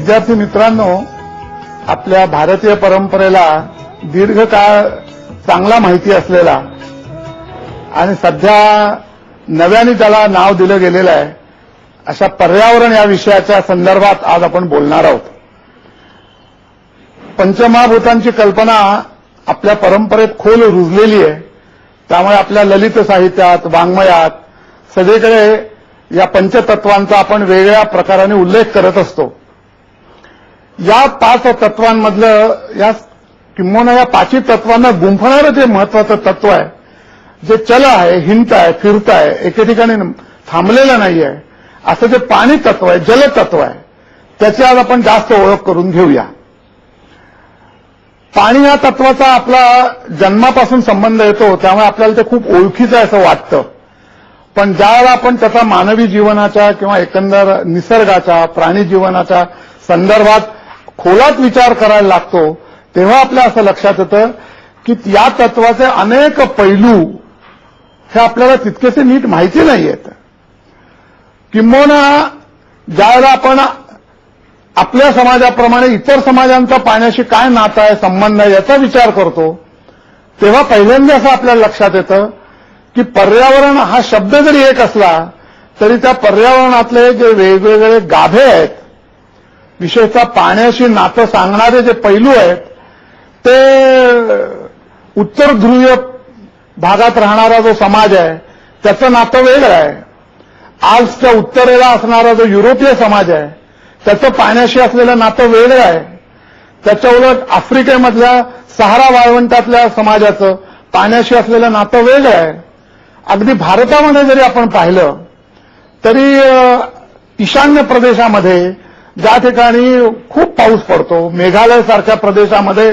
विद्यार्थी मित्रांनो, आपल्या भारतीय परंपरेला दीर्घकाळ चांगला माहिती असलेला आणि सध्या नव्याने त्याला नाव दिलं गेलेलं आहे अशा पर्यावरण या विषयाच्या संदर्भात आज आपण बोलणार आहोत. पंचमहाभूतांची कल्पना आपल्या परंपरेत खोल रुजलेली आहे. त्यामुळे आपल्या ललित साहित्यात, वाङ्मयात सगळीकडे या पंचतत्वांचा आपण वेगळ्या प्रकाराने उल्लेख करत असतो. या 5 तत्वांमधलं किंबहुना या 5 तत्वांना गुंफणारं जे महत्वाचं तत्व आहे, जे चल आहे, हिंट आहे, फिरत आहे, एके ठिकाणी थांबलेलं नाहीये, असं जे पाणी तत्व आहे, जलतत्व आहे, त्याची आज आपण जास्त ओळख करून घेऊया. पाणी या तत्वाचा आपला जन्मापासून संबंध येतो, त्यामुळे आपल्याला ते खूप ओळखीचं आहे असं वाटतं. पण ज्यावेळेला आपण त्याचा मानवी जीवनाच्या किंवा एकंदर निसर्गाच्या, प्राणी जीवनाच्या संदर्भात खोलात विचार करायला लागतो, तेव्हा आपल्या असं लक्षात येतं की या तत्वाचे अनेक पैलू हे आपल्याला तितकेसे नीट माहिती नाहीयेत. किंबहुना ज्यावेळेला आपण आपल्या समाजाप्रमाणे इतर समाजांचा पाण्याशी काय नातं आहे, संबंध आहे याचा विचार करतो, तेव्हा पहिल्यांदा असं आपल्याला लक्षात येतं की पर्यावरण हा शब्द जरी एक असला तरी त्या पर्यावरणातले जे वेगवेगळे गाभे आहेत, विशेषतः पाण्याशी नातं सांगणारे जे पैलू आहेत, ते उत्तर ध्रुवीय भागात राहणारा जो समाज आहे त्याचं नातं वेगळं आहे. आजच्या उत्तरेला असणारा जो युरोपीय समाज आहे त्याचं पाण्याशी असलेलं नातं वेगळं आहे. त्याच्या उलट आफ्रिकेमधल्या सहारा वाळवंटातल्या समाजाचं पाण्याशी असलेलं नातं वेगळं आहे. अगदी भारतामध्ये जरी आपण पाहिलं तरी ईशान्य प्रदेशामध्ये ज्या ठिकाणी खूप पाऊस पडतो, मेघालय सारख्या प्रदेशामध्ये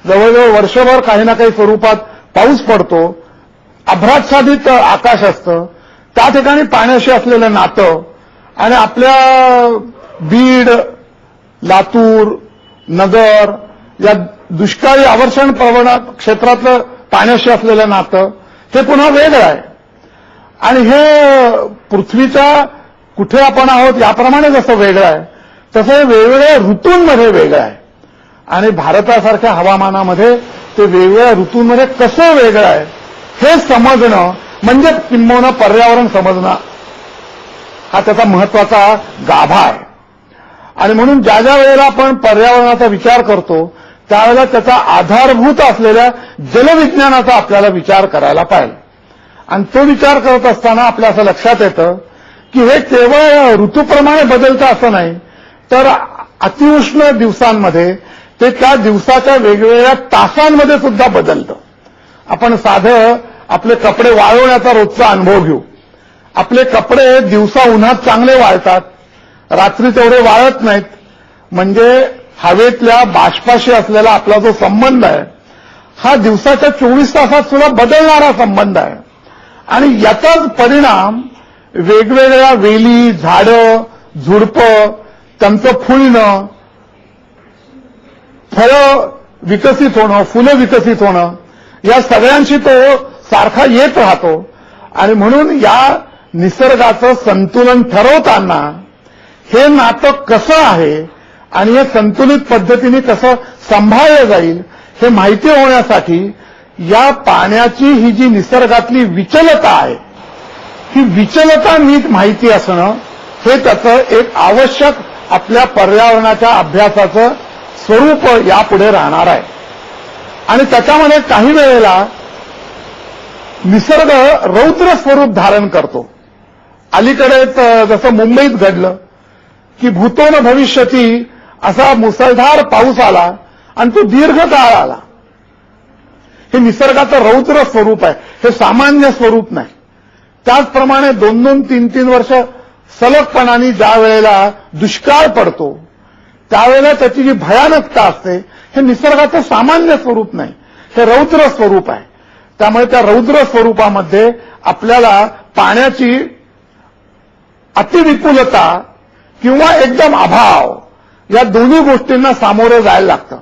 जवळजवळ वर्षभर काही ना काही स्वरूपात पाऊस पडतो, अभ्राच्छादित आकाश असतं, त्या ठिकाणी पाण्याशी असलेलं नातं आणि आपल्या बीड, लातूर, नगर या दुष्काळी आवर्षण प्रवण क्षेत्रातलं पाण्याशी असलेलं नातं हे पुन्हा वेगळं आहे. आणि हे पृथ्वीच्या कुठे आपण आहोत याप्रमाणे जसं वेगळं आहे तसं हे वेगवेगळ्या ऋतूंमध्ये वेगळं आहे. आणि भारतासारख्या हवामानामध्ये ते वेगवेगळ्या ऋतूंमध्ये कसं वेगळं आहे हे समजणं म्हणजे किंबहुना पर्यावरण समजणं हा त्याचा महत्वाचा गाभा आहे. आणि म्हणून ज्या ज्या वेळेला आपण पर्यावरणाचा विचार करतो त्यावेळेला त्याचा आधारभूत असलेल्या जलविज्ञानाचा आपल्याला विचार करायला पाहिजे. आणि तो विचार करत असताना आपल्या असं लक्षात येतं की हे केवळ ऋतूप्रमाणे बदलतं असं नाही, तर अतिउष्ण दिवसांमध्ये ते त्या दिवसाच्या वेगवेगळ्या तासांमध्ये सुद्धा बदलतं. आपण साधं आपले कपडे वाळवण्याचा रोजचा अनुभव घेऊ. आपले कपडे दिवसा उन्हात चांगले वाळतात, रात्री तेवढे वाळत नाहीत. म्हणजे हवेतल्या बाष्पाशी असलेला आपला जो संबंध आहे हा दिवसाच्या 24 तासात सुद्धा बदलणारा संबंध आहे. आणि याचाच परिणाम वेगवेगळ्या वेली, झाडं, झुडपं, त्यांचं फुलणं, फळं विकसित होणं, फुलं विकसित होणं या सगळ्यांशी तो सारखा येत राहतो. आणि म्हणून या निसर्गाचं संतुलन ठरवताना हे नातं कसं आहे आणि हे संतुलित पद्धतीने कसं सांभाळलं जाईल हे माहिती होण्यासाठी या पाण्याची ही जी निसर्गातली विचलता आहे, ही विचलता नीट माहिती असणं हे त्याचं एक आवश्यक आपल्या पर्यावरणाच्या अभ्यासाचं स्वरूप यापुढे राहणार आहे. आणि त्याच्यामध्ये काही वेळेला निसर्ग रौद्र स्वरूप धारण करतो. अलीकडेच जसं मुंबईत घडलं की भूतो न भविष्यती असा मुसळधार पाऊस आला आणि तो दीर्घ काळ आला. हे निसर्गाचं रौद्र स्वरूप आहे, हे सामान्य स्वरूप नाही. त्याचप्रमाणे 2-2, 3-3 वर्ष सलगपणाने ज्या वेळेला दुष्काळ पडतो त्यावेळेला त्याची जी भयानकता असते हे निसर्गाचं सामान्य स्वरूप नाही, हे रौद्र स्वरूप आहे. त्यामुळे त्या रौद्र स्वरूपामध्ये आपल्याला पाण्याची अतिविपुलता किंवा एकदम अभाव या दोन्ही गोष्टींना सामोरं जायला लागतं.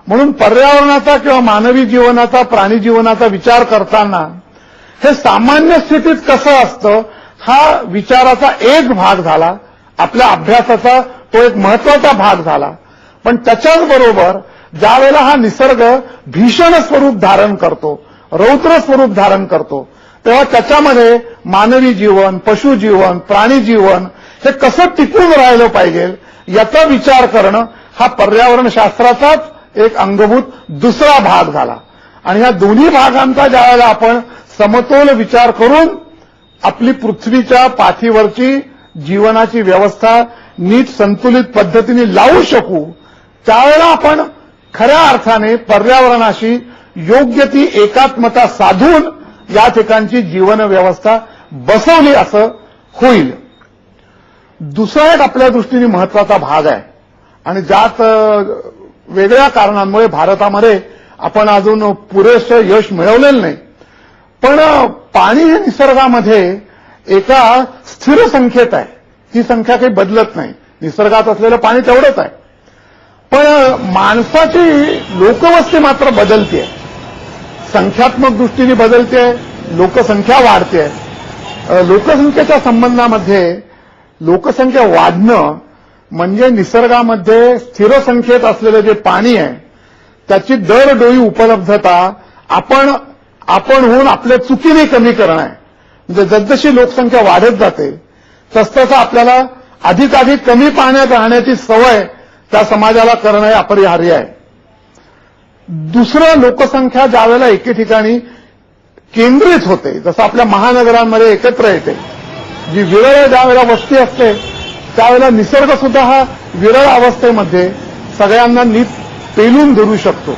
म्हणून पर्यावरणाचा किंवा मानवी जीवनाचा, प्राणी जीवनाचा विचार करताना हे सामान्य स्थितीत कसं असतं हा विचाराचा एक भाग झाला, आपल्या अभ्यासाचा तो एक महत्वाचा भाग झाला. पण त्याच्याच बरोबर ज्या वेळेला हा निसर्ग भीषण स्वरूप धारण करतो, रौद्र स्वरूप धारण करतो, तेव्हा त्याच्यामध्ये मानवी जीवन, पशुजीवन, प्राणी जीवन हे कसं टिकून राहिलं पाहिजे याचा विचार करणं हा पर्यावरण शास्त्राचाच एक अंगभूत दुसरा भाग झाला. आणि ह्या दोन्ही भागांचा ज्यावेळेला आपण समतोल विचार करून आपली पृथ्वीच्या पाठीवरची जीवनाची व्यवस्था नीट संतुलित पद्धतीने लावू शकू, त्यावेळेला आपण खऱ्या अर्थाने पर्यावरणाशी योग्य ती एकात्मता साधून या ठिकाणची जीवन व्यवस्था बसवली असं होईल. दुसरा एक आपल्या दृष्टीने महत्वाचा भाग आहे आणि ज्यात वेगळ्या कारणांमुळे भारतामध्ये आपण अजून पुरेसं यश मिळवलेलं नाही. पण पाणी हे निसर्गामध्ये एका स्थिर संख्येत आहे. ती संख्या काही बदलत नाही. निसर्गात असलेलं पाणी तेवढंच आहे. पण माणसाची लोकवस्ती मात्र बदलते. संख्यात्मक दृष्टीने बदलते, लोकसंख्या वाढते. लोकसंख्येच्या संबंधामध्ये लोकसंख्या वाढणं म्हणजे निसर्गामध्ये स्थिर संख्येत असलेलं जे पाणी आहे त्याची दरडोई उपलब्धता आपण होऊन आपल्या चुकीने कमी करणं आहे. म्हणजे जसजशी लोकसंख्या वाढत जाते तसतसं आपल्याला अधिकाधिक कमी पाण्यात राहण्याची सवय त्या समाजाला करणं हे अपरिहार्य आहे. दुसरं, लोकसंख्या ज्यावेळेला एके ठिकाणी केंद्रित होते, जसं आपल्या महानगरांमध्ये एकत्र येते, जी विरळ ज्यावेळेला वस्ती असते त्यावेळेला निसर्ग सुद्धा हा विरळ अवस्थेमध्ये सगळ्यांना नीट पेलून धरू शकतो.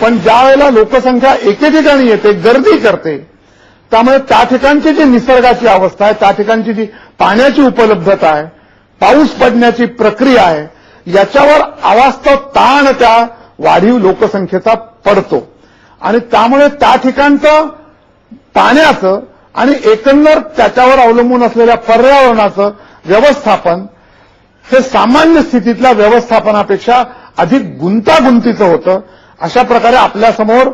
पण ज्या वेळेला लोकसंख्या एके ठिकाणी येते, गर्दी करते, त्यामुळे त्या ठिकाणची जी निसर्गाची अवस्था आहे, त्या ठिकाणची जी पाण्याची उपलब्धता आहे, पाऊस पडण्याची प्रक्रिया आहे, याच्यावर अवास्तव ताण त्या वाढीव लोकसंख्येचा पडतो. आणि त्यामुळे त्या ठिकाणचं पाण्याचं आणि एकंदर त्याच्यावर अवलंबून असलेल्या पर्यावरणाचं व्यवस्थापन हे सामान्य स्थितीतल्या व्यवस्थापनापेक्षा अधिक गुंतागुंतीचं होतं. अशा प्रकारे आपल्यासमोर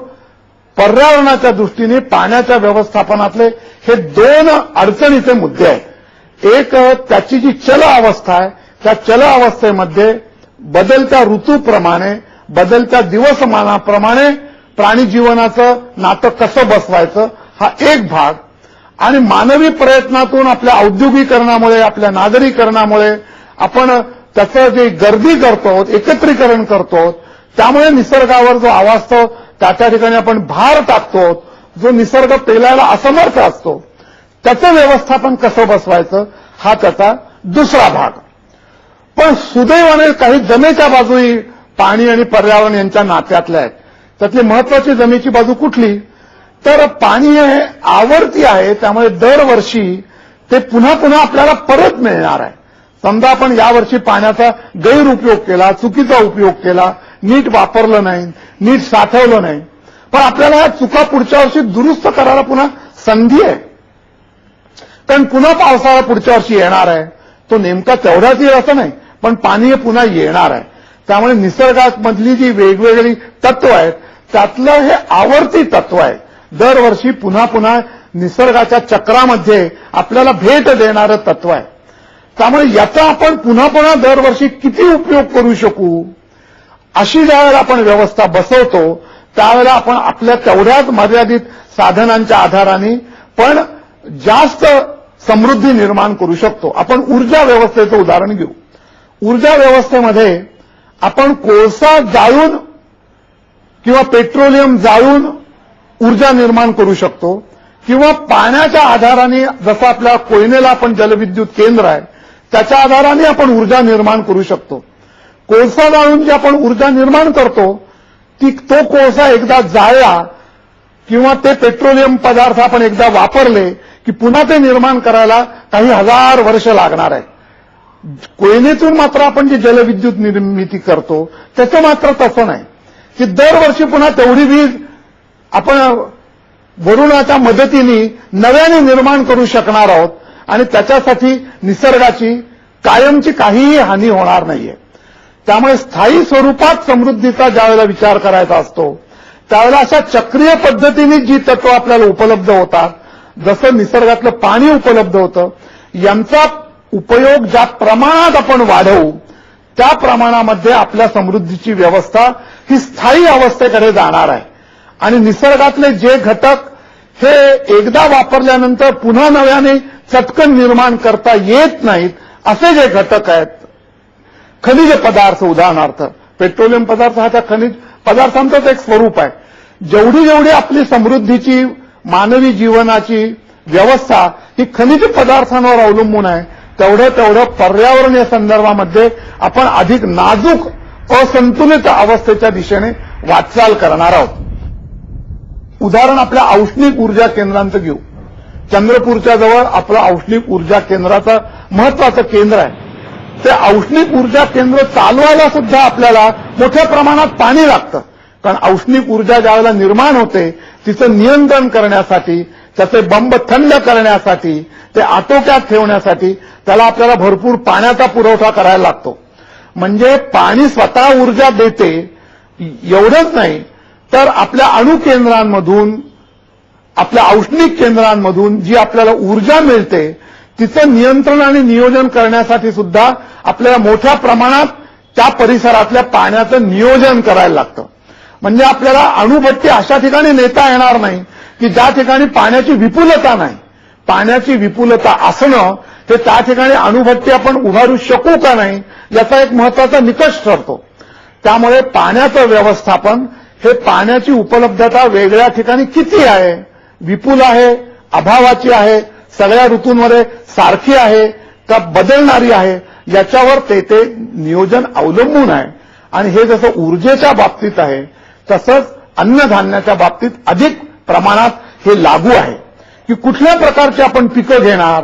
पर्यावरणाच्या दृष्टीने पाण्याच्या व्यवस्थापनातले हे दोन अडचणीचे मुद्दे आहेत. एक, त्याची जी चल अवस्था आहे त्या चल अवस्थेमध्ये बदलत्या ऋतूप्रमाणे, बदलत्या दिवसमानाप्रमाणे प्राणी जीवनाचं नातं कसं बसवायचं हा एक भाग. आणि मानवी प्रयत्नातून आपल्या औद्योगिकरणामुळे, आपल्या नागरीकरणामुळे आपण त्याचं जे गर्दी करतो, एकत्रीकरण करतो, त्यामुळे निसर्गावर जो अवास्तव त्या ठिकाणी आपण भार टाकतो, जो निसर्ग पेलायला असमर्थ असतो, त्याचं व्यवस्थापन कसं बसवायचं हा त्याचा दुसरा भाग. पण सुदैवाने काही जमेच्या बाजूही पाणी आणि पर्यावरण यांच्या नात्यातल्या आहेत. त्यातली महत्वाची जमेची बाजू कुठली, तर पाणी हे आवर्ती आहे, त्यामुळे दरवर्षी ते पुन्हा पुन्हा आपल्याला परत मिळणार आहे. समजा आपण यावर्षी पाण्याचा गैरउपयोग केला, चुकीचा उपयोग केला, नीट वापरलं नाही, नीट साठवलं नाही, पण आपल्याला या चुका पुढच्या वर्षी दुरुस्त करायला पुन्हा संधी आहे. कारण पुन्हा पावसाळा पुढच्या वर्षी येणार आहे. तो नेमका तेवढ्याच येईल असं नाही, पण पाणी हे पुन्हा येणार आहे. त्यामुळे निसर्गात मधली जी वेगवेगळी तत्व आहेत त्यातलं हे आवर्ती तत्व आहे. दरवर्षी पुन्हा पुन्हा निसर्गाच्या चक्रामध्ये आपल्याला भेट देणारं तत्व आहे. त्यामुळे याचा आपण पुन्हा पुन्हा दरवर्षी किती उपयोग करू शकू अशी ज्यावेळेला आपण व्यवस्था बसवतो त्यावेळेला आपण आपल्या तेवढ्याच मर्यादित साधनांच्या आधाराने पण जास्त समृद्धी निर्माण करू शकतो. आपण ऊर्जा व्यवस्थेचं उदाहरण घेऊ. ऊर्जा व्यवस्थेमध्ये आपण कोळसा जाळून किंवा पेट्रोलियम जाळून ऊर्जा निर्माण करू शकतो, किंवा पाण्याच्या आधाराने, जसं आपल्या कोयनेला आपण जलविद्युत केंद्र आहे त्याच्या आधाराने आपण ऊर्जा निर्माण करू शकतो. कोळसा जाळून जी आपण ऊर्जा निर्माण करतो तो कोळसा एकदा जाळला किंवा ते पेट्रोलियम पदार्थ आपण एकदा वापरले की पुन्हा ते निर्माण करायला काही हजार वर्ष लागणार आहे. कोयनेतून मात्र आपण जी जलविद्युत निर्मिती करतो त्याचं मात्र तसं नाही की दरवर्षी पुन्हा तेवढी वीज आपण वरुणाच्या मदतीने नव्याने निर्माण करू शकणार आहोत आणि त्याच्यासाठी निसर्गाची कायमची काहीही हानी होणार नाहीये. त्यामुळे स्थायी स्वरूपात समृद्धीचा ज्यावेळेला विचार करायचा असतो त्यावेळेला अशा चक्रीय पद्धतीने जी तत्व आपल्याला उपलब्ध होतात, जसं निसर्गातलं पाणी उपलब्ध होतं, यांचा उपयोग ज्या प्रमाणात आपण वाढवू त्या प्रमाणामध्ये आपल्या समृद्धीची व्यवस्था ही स्थायी अवस्थेकडे जाणार आहे. आणि निसर्गातले जे घटक हे एकदा वापरल्यानंतर पुन्हा नव्याने चटकन निर्माण करता येत नाहीत, असे जे घटक आहेत, खनिज पदार्थ, उदाहरणार्थ पेट्रोलियम पदार्थ हा त्या खनिज पदार्थांचंच एक स्वरूप आहे. जेवढी जेवढी आपली समृद्धीची मानवी जीवनाची व्यवस्था ही खनिज पदार्थांवर अवलंबून आहे, तेवढं पर्यावरणीय संदर्भामध्ये आपण अधिक नाजूक असंतुलित अवस्थेच्या दिशेने वाटचाल करणार आहोत. उदाहरण आपल्या औष्णिक ऊर्जा केंद्रांचं घेऊ. चंद्रपूरच्या जवळ आपलं औष्णिक ऊर्जा केंद्राचं महत्वाचं केंद्र आहे. ते औष्णिक ऊर्जा केंद्र चालवायला सुद्धा आपल्याला मोठ्या प्रमाणात पाणी लागतं. कारण औष्णिक ऊर्जा ज्यावेळेला निर्माण होते तिचं नियंत्रण करण्यासाठी, त्याचे बंब थंड करण्यासाठी, ते आटोक्यात ठेवण्यासाठी त्याला आपल्याला भरपूर पाण्याचा पुरवठा करायला लागतो. म्हणजे पाणी स्वतः ऊर्जा देते एवढंच नाही, तर आपल्या अणुकेंद्रांमधून, आपल्या औष्णिक केंद्रांमधून जी आपल्याला ऊर्जा मिळते तिचं नियंत्रण आणि नियोजन करण्यासाठी सुद्धा आपल्याला मोठ्या प्रमाणात त्या परिसरातल्या पाण्याचं नियोजन करायला लागतं. म्हणजे आपल्याला अणुभट्टी अशा ठिकाणी नेता येणार नाही की ज्या ठिकाणी पाण्याची विपुलता नाही. पाण्याची विपुलता असणं हे त्या ठिकाणी अणुभट्टी आपण उभारू शकू का नाही याचा एक महत्वाचा निकष ठरतो. त्यामुळे पाण्याचं व्यवस्थापन हे पाण्याची उपलब्धता वेगळ्या ठिकाणी किती आहे, विपुल आहे, अभावाची आहे, सगळ्या ऋतूंमध्ये सारखी आहे का बदलणारी आहे, याच्यावर ते नियोजन अवलंबून आहे. आणि हे जसं ऊर्जेच्या बाबतीत आहे तसंच अन्नधान्याच्या बाबतीत अधिक प्रमाणात हे लागू आहे की कुठल्या प्रकारची आपण पिकं घेणार,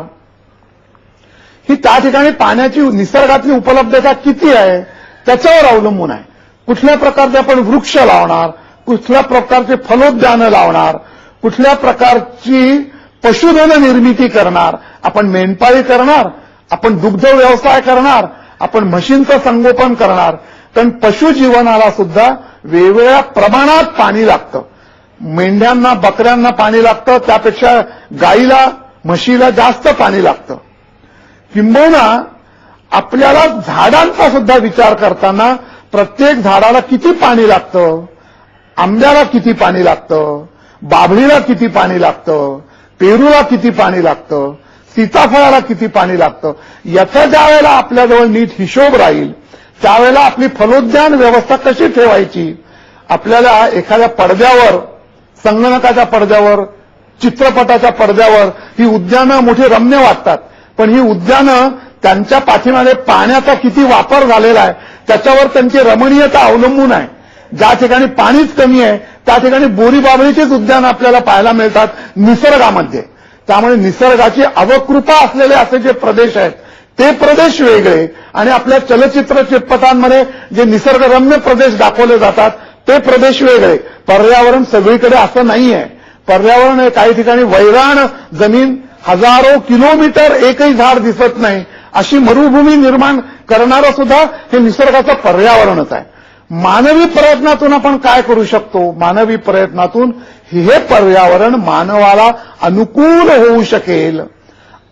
ही त्या ठिकाणी पाण्याची निसर्गातली उपलब्धता किती आहे त्याच्यावर अवलंबून आहे. कुठल्या प्रकारचे आपण वृक्ष लावणार, कुठल्या प्रकारचे फलोद्यानं लावणार, कुठल्या प्रकारची पशुधन निर्मिती करणार, आपण मेंढपाळी करणार, आपण दुग्ध व्यवसाय करणार, आपण म्हशींचं संगोपन करणार. कारण पशुजीवनाला सुद्धा वेगवेगळ्या प्रमाणात पाणी लागतं. मेंढ्यांना, बकऱ्यांना पाणी लागतं, त्यापेक्षा गाईला, म्हशीला जास्त पाणी लागतं. किंबहुना आपल्याला झाडांचा सुद्धा विचार करताना प्रत्येक झाडाला किती पाणी लागतं, आंब्याला किती पाणी लागतं, बाभळीला किती पाणी लागतं, पेरूला किती पाणी लागतं, सीताफळाला किती पाणी लागतं, याचा ज्या वेळेला आपल्याजवळ नीट हिशोब राहील त्यावेळेला आपली फलोद्यान व्यवस्था कशी ठेवायची. आपल्याला एखाद्या पडद्यावर, संगणकाच्या पडद्यावर, चित्रपटाच्या पडद्यावर ही उद्यानं मोठी रम्य वाटतात, पण ही उद्यानं त्यांच्या पाठीमागे पाण्याचा किती वापर झालेला आहे त्याच्यावर त्यांची रमणीयता अवलंबून आहे. ज्या ठिकाणी पाणीच कमी आहे त्या ठिकाणी बोरीबाबळीचीच उद्यानं आपल्याला पाहायला मिळतात निसर्गामध्ये. त्यामुळे निसर्गाची अवकृपा असलेले असे जे प्रदेश आहेत ते प्रदेश वेगळे आणि आपल्या चलचित्र चित्रपटांमध्ये जे निसर्गरम्य प्रदेश दाखवले जातात ते प्रदेश वेगळे. पर्यावरण सगळीकडे असं नाहीये. पर्यावरण हे काही ठिकाणी वैराण जमीन, हजारो किलोमीटर एकही झाड दिसत नाही अशी मरुभूमी निर्माण करणारं सुद्धा हे निसर्गाचं पर्यावरणच आहे. मानवी प्रयत्नातून आपण काय करू शकतो, मानवी प्रयत्नातून हे पर्यावरण मानवाला अनुकूल होऊ शकेल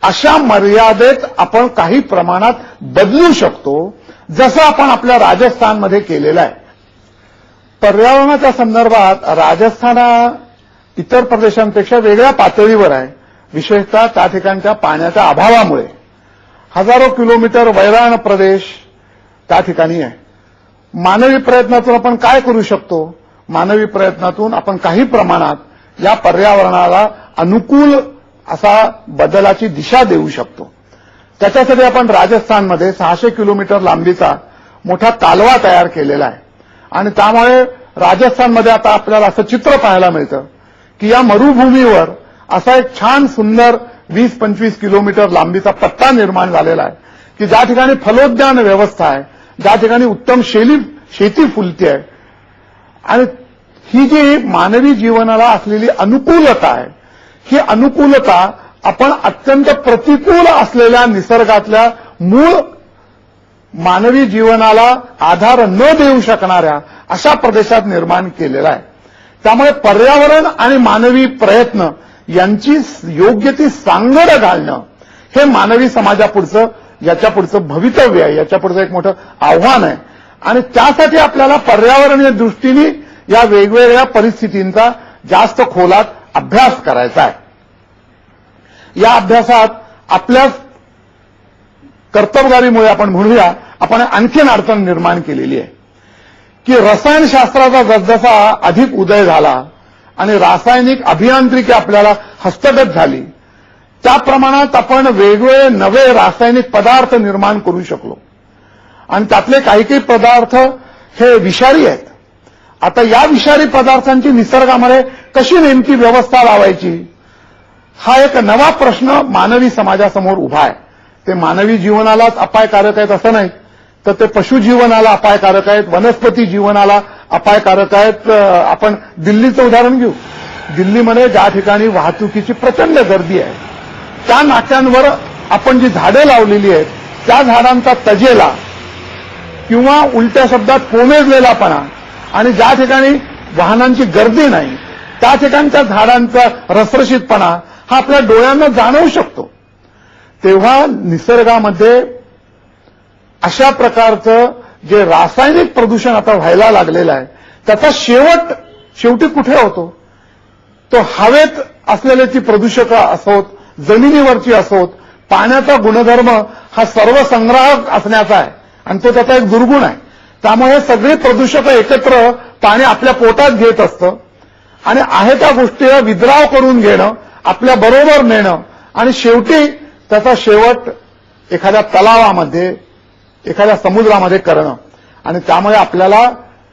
अशा मर्यादेत आपण काही प्रमाणात बदलू शकतो, जसं आपण आपल्या राजस्थानमध्ये केलेलं आहे. पर्यावरणाच्या संदर्भात राजस्थान इतर प्रदेशांपेक्षा वेगळ्या पातळीवर आहे. विशेषतः त्या ठिकाणच्या पाण्याच्या अभावामुळे हजारो किलोमीटर वैराण प्रदेश त्या ठिकाणी आहे. मानवी प्रयत्नातून आपण काय करू शकतो, मानवी प्रयत्नातून आपण काही प्रमाणात या पर्यावरणाला अनुकूल असा बदलाची दिशा देऊ शकतो. त्याच्यासाठी आपण राजस्थानमध्ये 600 किलोमीटर लांबीचा मोठा कालवा तयार केलेला आहे. आणि त्यामुळे राजस्थानमध्ये आता आपल्याला असं चित्र पाहायला मिळतं की या मरुभूमीवर असा एक छान सुंदर 20-25 किलोमीटर लांबीचा पट्टा निर्माण झालेला आहे की ज्या ठिकाणी फलोद्यान व्यवस्था आहे, ज्या ठिकाणी उत्तम शेती फुलती आहे. आणि ही जी मानवी जीवनाला असलेली अनुकूलता आहे, ही अनुकूलता आपण अत्यंत प्रतिकूल असलेल्या निसर्गातल्या मूळ मानवी जीवनाला आधार न देऊ शकणाऱ्या अशा प्रदेशात निर्माण केलेला आहे. त्यामुळे पर्यावरण आणि मानवी प्रयत्न यांची योग्य ती सांगड घालणं हे मानवी समाजापुढचं याच्या पुढचं भवितव्य आहे, याच्या पुढचं एक मोठं आव्हान आहे. आणि त्यासाठी आपल्याला पर्यावरणीय दृष्टीने या वेगवेगळ्या परिस्थितींचा जास्त खोलात अभ्यास करायचा आहे. या अभ्यासात आपल्या कर्तबगारीमुळे आपण म्हणूया आपण आणखीन अडचण निर्माण केलेली आहे की रसायनशास्त्राचा जसजसा अधिक उदय झाला आणि रासायनिक अभियांत्रिकी आपल्याला हस्तगत झाली, त्या प्रमाणात आपण वेगवेगळे नवे रासायनिक पदार्थ निर्माण करू शकलो आणि त्यातले काही काही पदार्थ हे विषारी आहेत. आता या विषारी पदार्थांची निसर्गामध्ये कशी नेमकी व्यवस्था लावायची, हा एक नवा प्रश्न मानवी समाजासमोर उभा आहे. ते मानवी जीवनालाच अपायकारक आहेत असं नाही, तर ते पशुजीवनाला अपायकारक आहेत, वनस्पती जीवनाला अपायकारक आहेत. आपण दिल्लीचं उदाहरण घेऊ. दिल्लीमध्ये ज्या ठिकाणी वाहतुकीची प्रचंड गर्दी आहे, त्या नाक्यांवर आपण जी झाडे लावलेली आहेत त्या झाडांचा तजेला किंवा उलट्या शब्दात कोमेजलेलापणा आणि ज्या ठिकाणी वाहनांची गर्दी नाही त्या ठिकाणच्या झाडांचा रसरशीतपणा हा आपल्या डोळ्यांना जाणवू शकतो. तेव्हा निसर्गामध्ये अशा प्रकारचं जे रासायनिक प्रदूषण आता व्हायला लागलेलं आहे त्याचा शेवटी कुठे होतो, तो हवेत असलेले ती प्रदूषक असोत, जमिनीवरची असोत, पाण्याचा गुणधर्म हा सर्व संग्राहक असण्याचा आहे आणि तो त्याचा एक दुर्गुण आहे. त्यामुळे सगळी प्रदूषक एकत्र पाणी आपल्या पोटात घेत असतं आणि आहे त्या गोष्टीला विद्राव करून घेणं, आपल्या बरोबर नेणं आणि शेवटी त्याचा शेवट एखाद्या तलावामध्ये, एखाद्या समुद्रामध्ये करणं. आणि त्यामुळे आपल्याला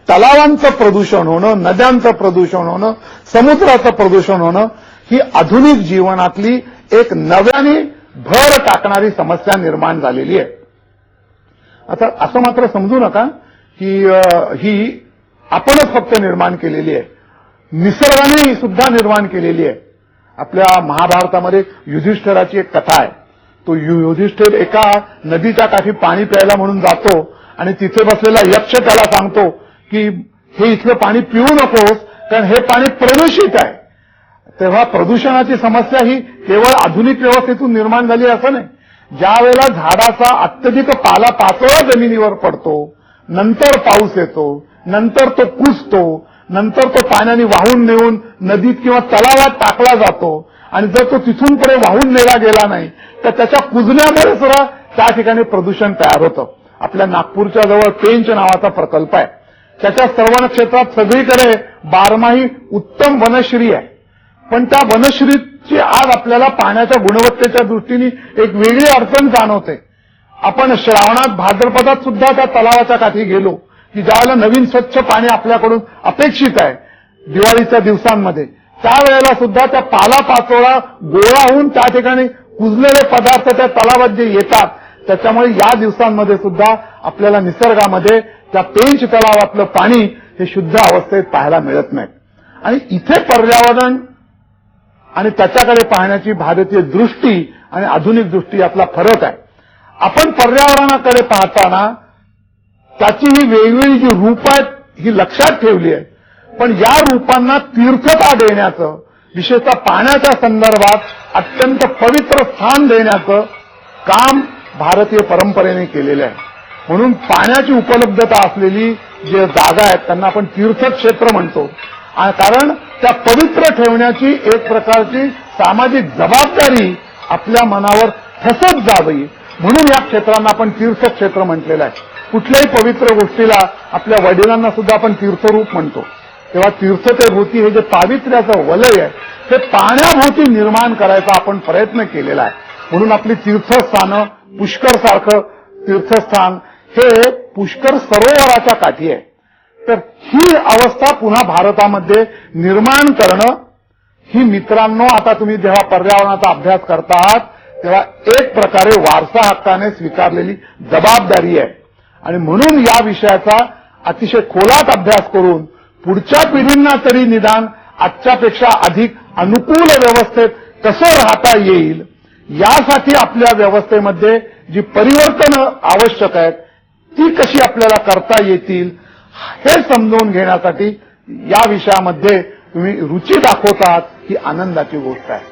तलावांचं प्रदूषण होणं, नद्यांचं प्रदूषण होणं, समुद्राचं प्रदूषण होणं ही आधुनिक जीवनातली एक नव्याने भर टाकणारी समस्या निर्माण झालेली आहे. आता असं मात्र समजू नका की ही आपणच फक्त निर्माण केलेली आहे, निसर्गाने सुद्धा निर्माण केलेली आहे. आपल्या महाभारतामध्ये युधिष्ठिराची एक कथा आहे. तो युधिष्ठिर एका नदीच्या काठी पाणी प्यायला म्हणून जातो आणि तिथे बसलेला यक्ष त्याला सांगतो की हे इथलं पाणी पिऊ नकोस कारण हे पाणी प्रदूषित आहे. तेव्हा प्रदूषणाची समस्या ही केवळ आधुनिक व्यवस्थेतून निर्माण झाली असं नाही. ज्या वेळेला झाडाचा अत्यधिक पाला पाचोळा जमिनीवर पडतो, नंतर पाऊस येतो, नंतर तो कुजतो, नंतर तो पाण्याने वाहून नेऊन नदीत किंवा तलावात टाकला जातो आणि जर तो तिथून पुढे वाहून नेला गेला नाही तर त्याच्या कुजण्यामुळे सुद्धा त्या ठिकाणी प्रदूषण तयार होतं. आपल्या नागपूरच्या जवळ पेंच नावाचा प्रकल्प आहे. त्याच्या सर्व क्षेत्रात सगळीकडे बारमाही उत्तम वनश्री आहे, पण त्या वनश्रीची आज आपल्याला पाण्याच्या गुणवत्तेच्या दृष्टीने एक वेगळी अडचण जाणवते. आपण श्रावणात भाद्रपदात सुद्धा त्या तलावाच्या काठी गेलो की ज्यावेळेला नवीन स्वच्छ पाणी आपल्याकडून अपेक्षित आहे दिवाळीच्या दिवसांमध्ये, त्यावेळेला सुद्धा त्या पालापाचोळा गोळा होऊन त्या ठिकाणी कुजलेले पदार्थ त्या तलावात जे येतात त्याच्यामुळे या दिवसांमध्ये सुद्धा आपल्याला निसर्गामध्ये त्या पेंच तलावातलं पाणी हे शुद्ध अवस्थेत पाहायला मिळत नाही. आणि इथे पर्यावरण आणि त्याच्याकडे पाहण्याची भारतीय दृष्टी आणि आधुनिक दृष्टी यातला फरक आहे. आपण पर्यावरणाकडे पाहताना त्याची ही वेगवेगळी जी रूप आहेत ही लक्षात ठेवली आहे, पण या रूपांना तीर्थता देण्याचं, विशेषतः पाण्याच्या संदर्भात अत्यंत पवित्र स्थान देण्याचं काम भारतीय परंपरेने केलेलं आहे. म्हणून पाण्याची उपलब्धता असलेली जे जागा आहेत त्यांना आपण तीर्थक्षेत्र म्हणतो. कारण त्या पवित्र ठेवण्याची एक प्रकारची सामाजिक जबाबदारी आपल्या मनावर ठसत जावी म्हणून या क्षेत्रांना आपण तीर्थक्षेत्र म्हटलेलं आहे. कुठल्याही पवित्र गोष्टीला आपल्या वडिलांना सुद्धा आपण तीर्थरूप म्हणतो. तेव्हा तीर्थभूती हे जे पावित्र्याचं वलय आहे ते पाण्याभोवती निर्माण करायचा आपण प्रयत्न केलेला आहे. म्हणून आपली तीर्थस्थानं, पुष्कर सारखं तीर्थस्थान हे पुष्कर सरोवराच्या काठी आहे. तर ही अवस्था पुन्हा भारतामध्ये निर्माण करणं ही मित्रांनो, आता तुम्ही जेव्हा पर्यावरणाचा अभ्यास करता आहात तेव्हा एक प्रकारे वारसा हक्काने स्वीकारलेली जबाबदारी आहे. आणि म्हणून या विषयाचा अतिशय खोलात अभ्यास करून पुढच्या पिढींना तरी निदान आजच्यापेक्षा अधिक अनुकूल व्यवस्थेत कसं राहता येईल यासाठी आपल्या व्यवस्थेमध्ये जी परिवर्तन आवश्यक आहेत ती कशी आपल्याला करता येतील हे समजून घेण्यासाठी या विषयामध्ये तुम्ही रुची दाखवतात ही आनंदाची गोष्ट आहे.